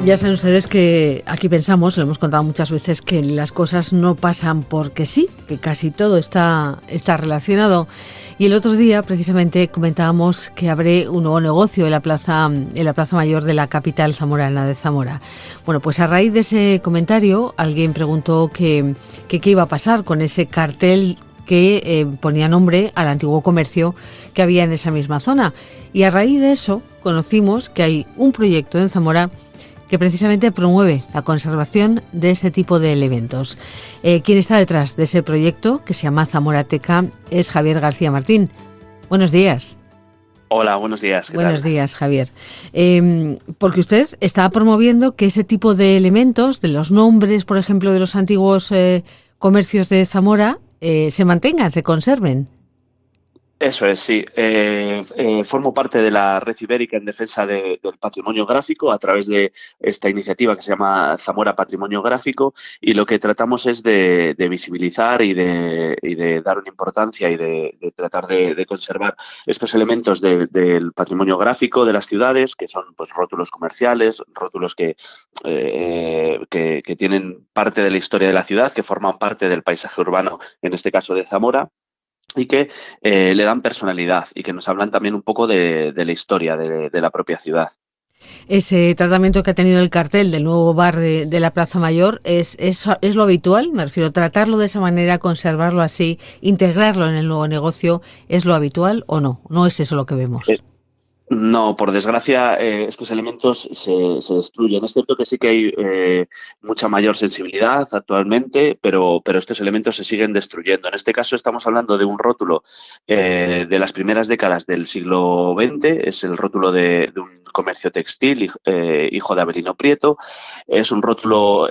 Ya saben ustedes que aquí pensamos, lo hemos contado muchas veces, que las cosas no pasan porque sí, que casi todo está relacionado. Y el otro día, precisamente, comentábamos que abre un nuevo negocio en la plaza mayor de la capital zamorana de Zamora. Bueno, pues a raíz de ese comentario, alguien preguntó que qué iba a pasar con ese cartel que ponía nombre al antiguo comercio que había en esa misma zona. Y a raíz de eso, conocimos que hay un proyecto en Zamora que precisamente promueve la conservación de ese tipo de elementos. Quien está detrás de ese proyecto, que se llama Zamorateca, es Javier García Martín. Buenos días. Hola, buenos días, ¿qué Buenos tal? días, Javier. Porque usted está promoviendo que ese tipo de elementos, de los nombres, por ejemplo, de los antiguos comercios de Zamora, se mantengan, se conserven. Eso es, sí. Formo parte de la Red Ibérica en defensa del patrimonio gráfico a través de esta iniciativa que se llama Zamora Patrimonio Gráfico, y lo que tratamos es de visibilizar y de dar una importancia y de tratar de conservar estos elementos del patrimonio gráfico de las ciudades, que son pues rótulos comerciales, rótulos que tienen parte de la historia de la ciudad, que forman parte del paisaje urbano, en este caso de Zamora, y que le dan personalidad y que nos hablan también un poco de la historia de la propia ciudad. Ese tratamiento que ha tenido el cartel del nuevo bar de la Plaza Mayor es lo habitual, me refiero, tratarlo de esa manera, conservarlo así, integrarlo en el nuevo negocio, ¿es lo habitual o no? No es eso lo que vemos. No, por desgracia, estos elementos se destruyen. Es cierto que sí que hay mucha mayor sensibilidad actualmente, pero estos elementos se siguen destruyendo. En este caso estamos hablando de un rótulo de las primeras décadas del siglo XX. Es el rótulo de un comercio textil, hijo de Avelino Prieto. Es un rótulo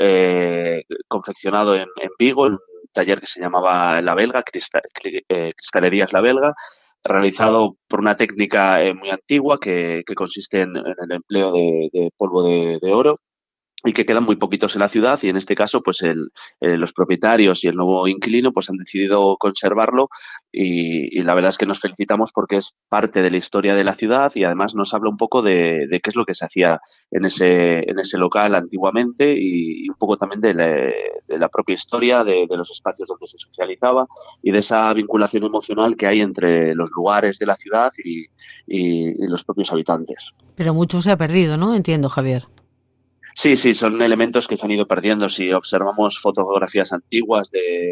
confeccionado en Vigo, en un taller que se llamaba La Belga, Cristalerías La Belga, realizado por una técnica muy antigua que consiste en el empleo de polvo de oro, y que quedan muy poquitos en la ciudad, y en este caso pues los propietarios y el nuevo inquilino pues han decidido conservarlo, y la verdad es que nos felicitamos porque es parte de la historia de la ciudad y además nos habla un poco de qué es lo que se hacía en ese local antiguamente, y un poco también de la propia historia de los espacios donde se socializaba y de esa vinculación emocional que hay entre los lugares de la ciudad y los propios habitantes. Pero mucho se ha perdido, ¿no? Entiendo, Javier. Sí, sí, son elementos que se han ido perdiendo. Si observamos fotografías antiguas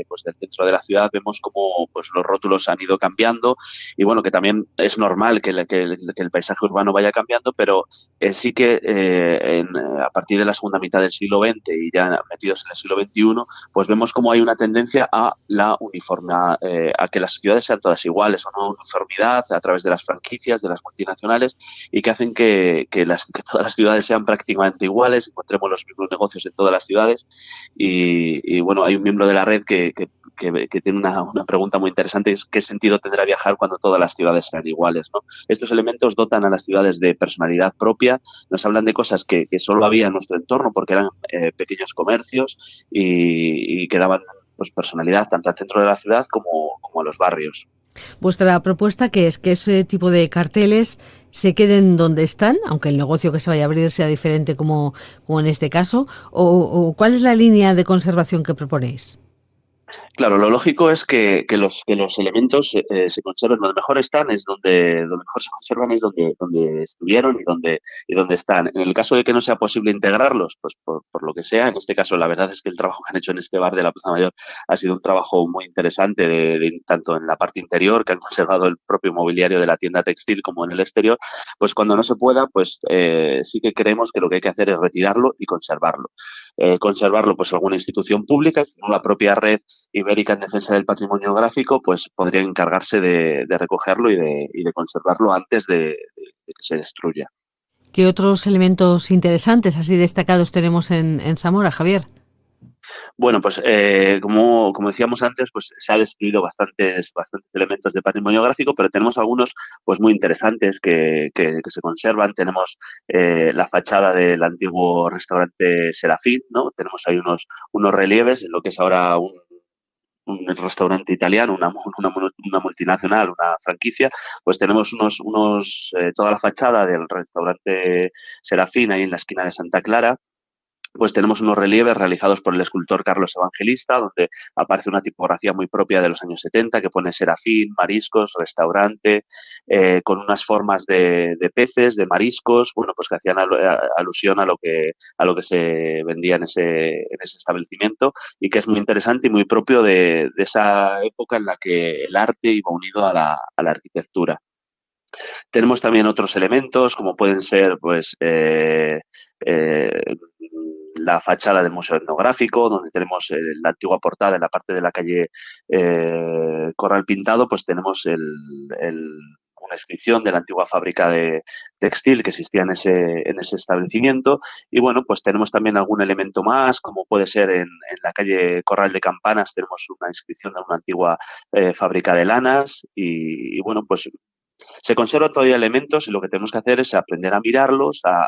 pues, del centro de la ciudad, vemos cómo pues, los rótulos han ido cambiando, y bueno, que también es normal que el paisaje urbano vaya cambiando, pero sí que a partir de la segunda mitad del siglo XX y ya metidos en el siglo XXI, pues vemos cómo hay una tendencia a la uniformidad, a que las ciudades sean todas iguales, o una uniformidad a través de las franquicias, de las multinacionales, y que hacen que todas las ciudades sean prácticamente iguales, encontremos los mismos negocios en todas las ciudades. Y bueno, hay un miembro de la red que tiene una pregunta muy interesante: es ¿qué sentido tendrá viajar cuando todas las ciudades sean iguales, ¿no? Estos elementos dotan a las ciudades de personalidad propia, nos hablan de cosas que solo había en nuestro entorno porque eran pequeños comercios, y que daban pues, personalidad tanto al centro de la ciudad como a los barrios. Vuestra propuesta que es que ese tipo de carteles se queden donde están, aunque el negocio que se vaya a abrir sea diferente como en este caso, o ¿cuál es la línea de conservación que proponéis? Claro, lo lógico es que los elementos se conserven donde mejor están, es donde mejor se conservan, es donde estuvieron y donde están. En el caso de que no sea posible integrarlos, pues por lo que sea, en este caso la verdad es que el trabajo que han hecho en este bar de la Plaza Mayor ha sido un trabajo muy interesante, tanto en la parte interior, que han conservado el propio mobiliario de la tienda textil, como en el exterior. Pues cuando no se pueda, pues sí que creemos que lo que hay que hacer es retirarlo y conservarlo. Conservarlo pues alguna institución pública, como la propia red Ibérica en defensa del patrimonio gráfico, pues podría encargarse de recogerlo y de conservarlo antes de que se destruya. ¿Qué otros elementos interesantes así destacados tenemos en Zamora, Javier? Bueno, pues como decíamos antes, pues se ha destruido bastantes elementos de patrimonio gráfico, pero tenemos algunos pues muy interesantes que se conservan. Tenemos la fachada del antiguo restaurante Serafín, ¿no? Tenemos ahí unos relieves en lo que es ahora un restaurante italiano, una multinacional, una franquicia. Pues tenemos toda la fachada del restaurante Serafín ahí en la esquina de Santa Clara, pues tenemos unos relieves realizados por el escultor Carlos Evangelista, donde aparece una tipografía muy propia de los años 70 que pone serafín, mariscos, restaurante, con unas formas de peces, de mariscos, bueno, pues que hacían alusión a lo que se vendía en ese establecimiento, y que es muy interesante y muy propio de esa época en la que el arte iba unido a la arquitectura. Tenemos también otros elementos, como pueden ser, pues, la fachada del Museo Etnográfico, donde tenemos la antigua portada en la parte de la calle Corral Pintado, pues tenemos una inscripción de la antigua fábrica de textil que existía en ese establecimiento. Y bueno, pues tenemos también algún elemento más, como puede ser en la calle Corral de Campanas, tenemos una inscripción de una antigua fábrica de lanas y bueno, pues se conservan todavía elementos y lo que tenemos que hacer es aprender a mirarlos, a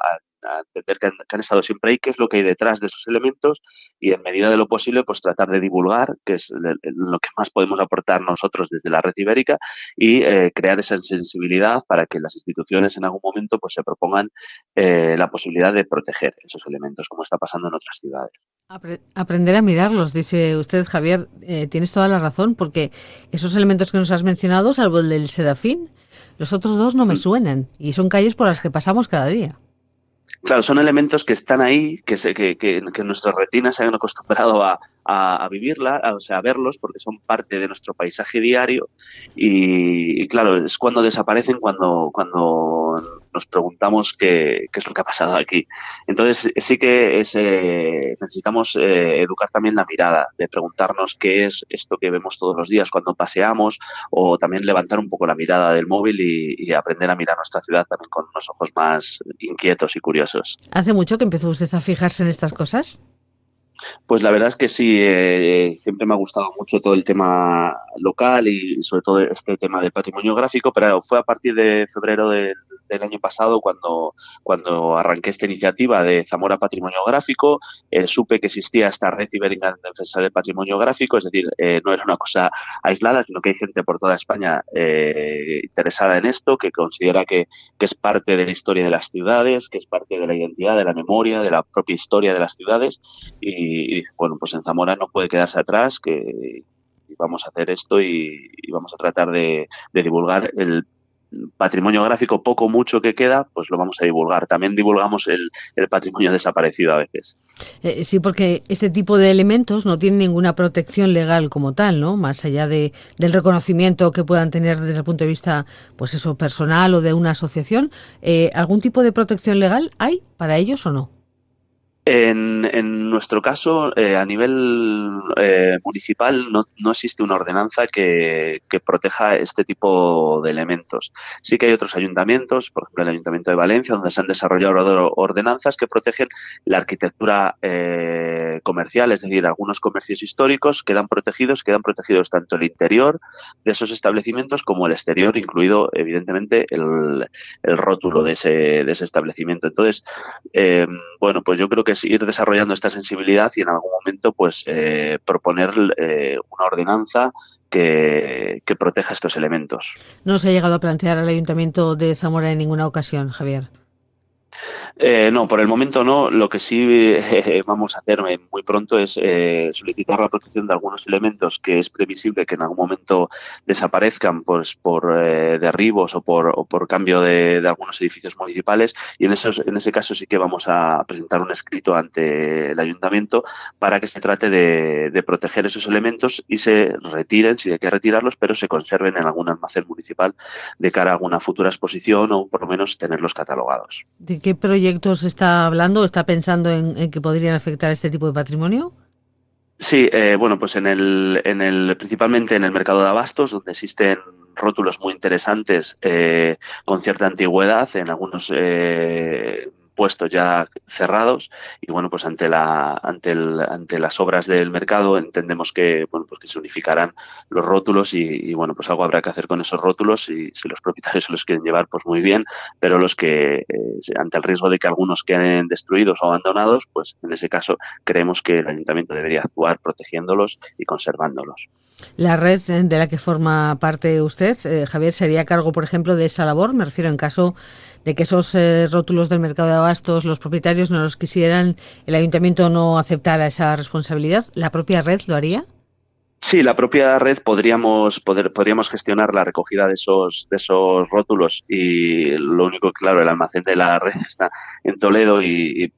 entender que han estado siempre ahí, qué es lo que hay detrás de esos elementos y en medida de lo posible pues tratar de divulgar, que es lo que más podemos aportar nosotros desde la red ibérica y crear esa sensibilidad para que las instituciones en algún momento pues se propongan la posibilidad de proteger esos elementos, como está pasando en otras ciudades. Aprender a mirarlos, dice usted, Javier. Tienes toda la razón, porque esos elementos que nos has mencionado, salvo el del Serafín, los otros dos no me suenan y son calles por las que pasamos cada día. Claro, son elementos que están ahí, que nuestras retinas se han acostumbrado a vivirla, o sea, a verlos, porque son parte de nuestro paisaje diario y claro, es cuando desaparecen, cuando nos preguntamos qué es lo que ha pasado aquí. Entonces, sí que necesitamos educar también la mirada, de preguntarnos qué es esto que vemos todos los días cuando paseamos, o también levantar un poco la mirada del móvil y aprender a mirar nuestra ciudad también con unos ojos más inquietos y curiosos. ¿Hace mucho que empezó usted a fijarse en estas cosas? Pues la verdad es que sí, siempre me ha gustado mucho todo el tema local y sobre todo este tema del patrimonio gráfico, pero fue a partir de febrero del año pasado cuando arranqué esta iniciativa de Zamora Patrimonio Gráfico. Supe que existía esta red ibérica de defensa del patrimonio gráfico, es decir, no era una cosa aislada, sino que hay gente por toda España interesada en esto, que considera que es parte de la historia de las ciudades, que es parte de la identidad, de la memoria, de la propia historia de las ciudades y bueno, pues en Zamora no puede quedarse atrás, que vamos a hacer esto y vamos a tratar de divulgar el patrimonio gráfico, poco o mucho que queda, pues lo vamos a divulgar. También divulgamos el patrimonio desaparecido a veces. Sí, porque este tipo de elementos no tienen ninguna protección legal como tal, ¿no? Más allá del reconocimiento que puedan tener desde el punto de vista, pues eso, personal o de una asociación. ¿Algún tipo de protección legal hay para ellos o no? En nuestro caso, a nivel municipal, no existe una ordenanza que proteja este tipo de elementos. Sí que hay otros ayuntamientos, por ejemplo el Ayuntamiento de Valencia, donde se han desarrollado ordenanzas que protegen la arquitectura comercial, es decir, algunos comercios históricos quedan protegidos tanto el interior de esos establecimientos como el exterior, incluido evidentemente el rótulo de ese establecimiento. Entonces, bueno, pues yo creo que es ir desarrollando esta sensibilidad y en algún momento pues proponer una ordenanza que proteja estos elementos. No se ha llegado a plantear al Ayuntamiento de Zamora en ninguna ocasión, Javier. No, por el momento no. Lo que sí vamos a hacer muy pronto es solicitar la protección de algunos elementos que es previsible que en algún momento desaparezcan pues, por derribos o por cambio de algunos edificios municipales y en ese caso sí que vamos a presentar un escrito ante el ayuntamiento para que se trate de proteger esos elementos y se retiren, si hay que retirarlos, pero se conserven en algún almacén municipal de cara a alguna futura exposición o por lo menos tenerlos catalogados. ¿De qué proyectos está hablando? ¿Está pensando en que podrían afectar este tipo de patrimonio? Sí, bueno, pues principalmente en el mercado de abastos, donde existen rótulos muy interesantes con cierta antigüedad en algunos puestos ya cerrados y bueno, pues ante las obras del mercado entendemos que bueno, pues que se unificarán los rótulos y bueno, pues algo habrá que hacer con esos rótulos y si los propietarios se los quieren llevar, pues muy bien, pero los que ante el riesgo de que algunos queden destruidos o abandonados, pues en ese caso creemos que el ayuntamiento debería actuar protegiéndolos y conservándolos. La red de la que forma parte usted, Javier, ¿sería a cargo, por ejemplo, de esa labor? Me refiero en caso de que esos rótulos del mercado de abastos los propietarios no los quisieran, el ayuntamiento no aceptara esa responsabilidad, ¿la propia red lo haría? Sí, la propia red podríamos gestionar la recogida de esos rótulos y lo único, claro, el almacén de la red está en Toledo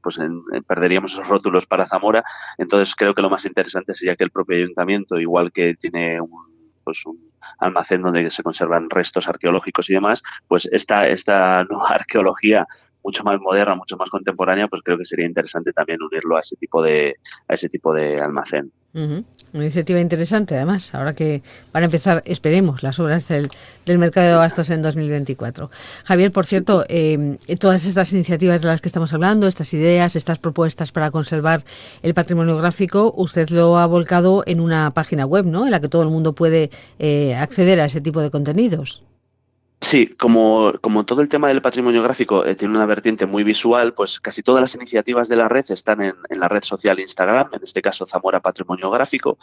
pues perderíamos esos rótulos para Zamora. Entonces creo que lo más interesante sería que el propio ayuntamiento, igual que tiene un almacén donde se conservan restos arqueológicos y demás, pues esta nueva arqueología mucho más moderna, mucho más contemporánea, pues creo que sería interesante también unirlo a ese tipo de almacén. Ujú. Una iniciativa interesante, además, ahora que van a empezar, esperemos, las obras del mercado de abastos en 2024. Javier, por Sí. cierto, todas estas iniciativas de las que estamos hablando, estas ideas, estas propuestas para conservar el patrimonio gráfico, usted lo ha volcado en una página web, ¿no?, en la que todo el mundo puede acceder a ese tipo de contenidos. Sí, como todo el tema del patrimonio gráfico tiene una vertiente muy visual, pues casi todas las iniciativas de la red están en la red social Instagram, en este caso Zamora Patrimonio Gráfico,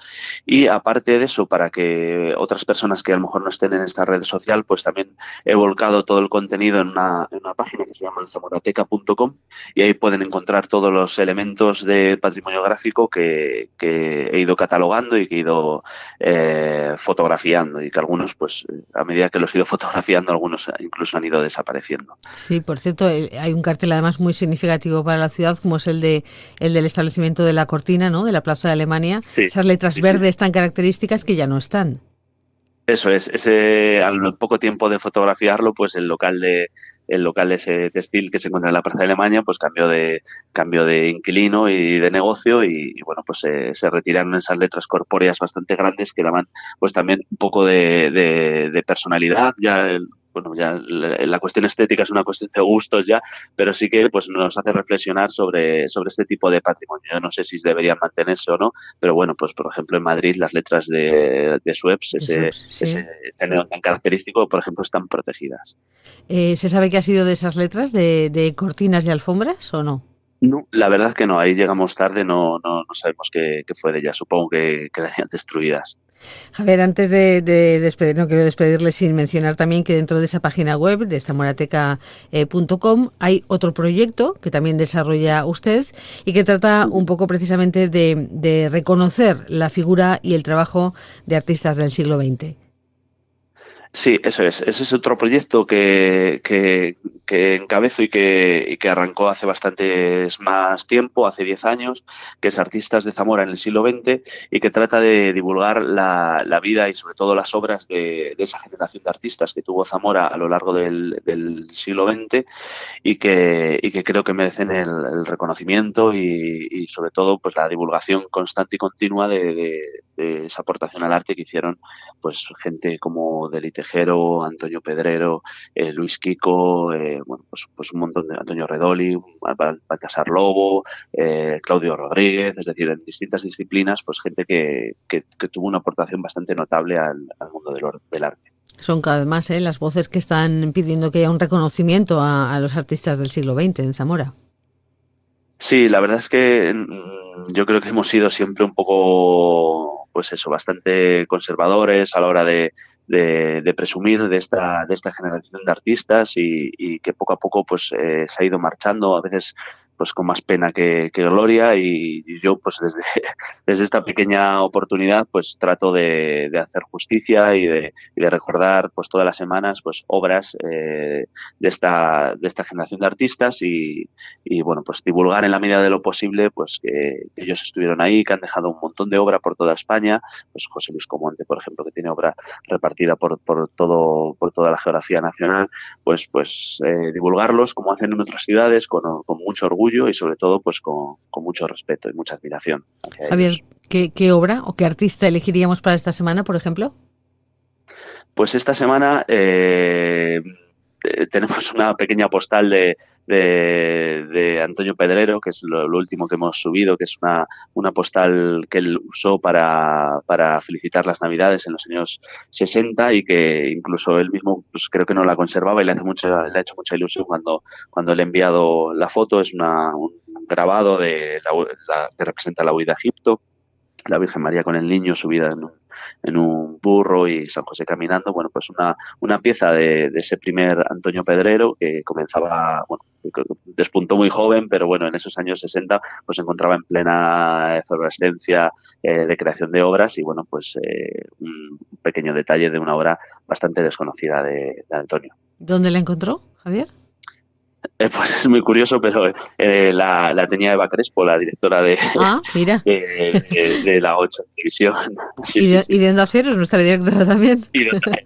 y aparte de eso, para que otras personas que a lo mejor no estén en esta red social, pues también he volcado todo el contenido en una página que se llama zamorateca.com y ahí pueden encontrar todos los elementos de patrimonio gráfico que he ido catalogando y que he ido fotografiando y que algunos, pues a medida que los he ido fotografiando, algunos incluso han ido desapareciendo. Sí, por cierto, hay un cartel además muy significativo para la ciudad, como es el del establecimiento de la Cortina, ¿no?, de la Plaza de Alemania. Sí, Esas letras sí, sí. verdes tan características que ya no están. Eso es, al poco tiempo de fotografiarlo, pues el local de ese textil que se encuentra en la Plaza de Alemania, pues cambió de inquilino y de negocio y bueno, pues se retiraron esas letras corpóreas bastante grandes que daban pues también un poco de personalidad. Bueno, ya la cuestión estética es una cuestión de gustos ya, pero sí que pues nos hace reflexionar sobre este tipo de patrimonio. Yo no sé si deberían mantenerse o no, pero bueno, pues por ejemplo en Madrid las letras de Sueps, Eso ese, sí. ese género tan característico, por ejemplo, están protegidas. ¿Se sabe qué ha sido de esas letras de cortinas y alfombras o no? No, la verdad que no, ahí llegamos tarde, no sabemos qué fue de ellas, supongo que quedarían destruidas. Javier, antes de despedir, no quiero despedirle sin mencionar también que dentro de esa página web de zamorateca.com hay otro proyecto que también desarrolla usted y que trata un poco precisamente de reconocer la figura y el trabajo de artistas del siglo XX. Sí, eso es. Ese es otro proyecto que encabezo y que arrancó hace bastantes más tiempo, hace 10 años, que es Artistas de Zamora en el siglo XX y que trata de divulgar la vida y sobre todo las obras de esa generación de artistas que tuvo Zamora a lo largo del siglo XX y que creo que merecen el reconocimiento y sobre todo pues la divulgación constante y continua de esa aportación al arte que hicieron pues gente como Deli Tejero, Antonio Pedrero, Luis Quico, bueno, pues un montón de Antonio Redoli, Baltasar Lobo, Claudio Rodríguez, es decir, en distintas disciplinas, pues gente que tuvo una aportación bastante notable al mundo del arte. Son cada vez más las voces que están pidiendo que haya un reconocimiento a los artistas del siglo XX en Zamora. Sí, la verdad es que yo creo que hemos sido siempre un poco, pues eso, bastante conservadores a la hora de presumir de esta generación de artistas y que poco a poco pues se ha ido marchando, a veces pues con más pena que gloria y yo pues desde esta pequeña oportunidad pues trato de hacer justicia y de recordar pues todas las semanas pues obras de esta generación de artistas y bueno, pues divulgar en la medida de lo posible pues que ellos estuvieron ahí, que han dejado un montón de obra por toda España, pues José Luis Comonte, por ejemplo, que tiene obra repartida por toda la geografía nacional, pues divulgarlos como hacen en otras ciudades con mucho orgullo y sobre todo pues con mucho respeto y mucha admiración hacia Javier, ellos. ¿qué obra o qué artista elegiríamos para esta semana, por ejemplo? Pues esta semana tenemos una pequeña postal de Antonio Pedrero, que es lo último que hemos subido, que es una postal que él usó para felicitar las Navidades en los años 60 y que incluso él mismo pues, creo que no la conservaba y le ha hecho mucha ilusión cuando le he enviado la foto. Es un grabado que representa la huida a Egipto, la Virgen María con el niño subida en un burro y San José caminando, bueno, pues una pieza de ese primer Antonio Pedrero que comenzaba, bueno, despuntó muy joven, pero bueno, en esos años 60 pues se encontraba en plena efervescencia de creación de obras y bueno, pues un pequeño detalle de una obra bastante desconocida de Antonio. ¿Dónde la encontró, Javier? Pues es muy curioso, pero la tenía Eva Crespo, la directora mira. de la 8 Televisión. Sí, y de Onda Cero es nuestra directora también.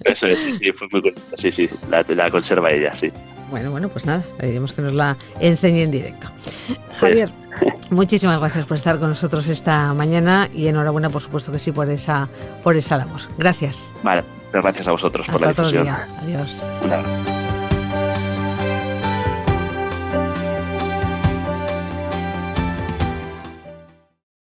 Eso es, sí, fue muy curioso. Sí, la conserva ella, sí. Bueno, pues nada, le diremos que nos la enseñe en directo. Javier, muchísimas gracias por estar con nosotros esta mañana y enhorabuena, por supuesto que sí, por esa labor. Gracias. Vale, gracias a vosotros por la difusión. Hasta otro día. Adiós. Un abrazo.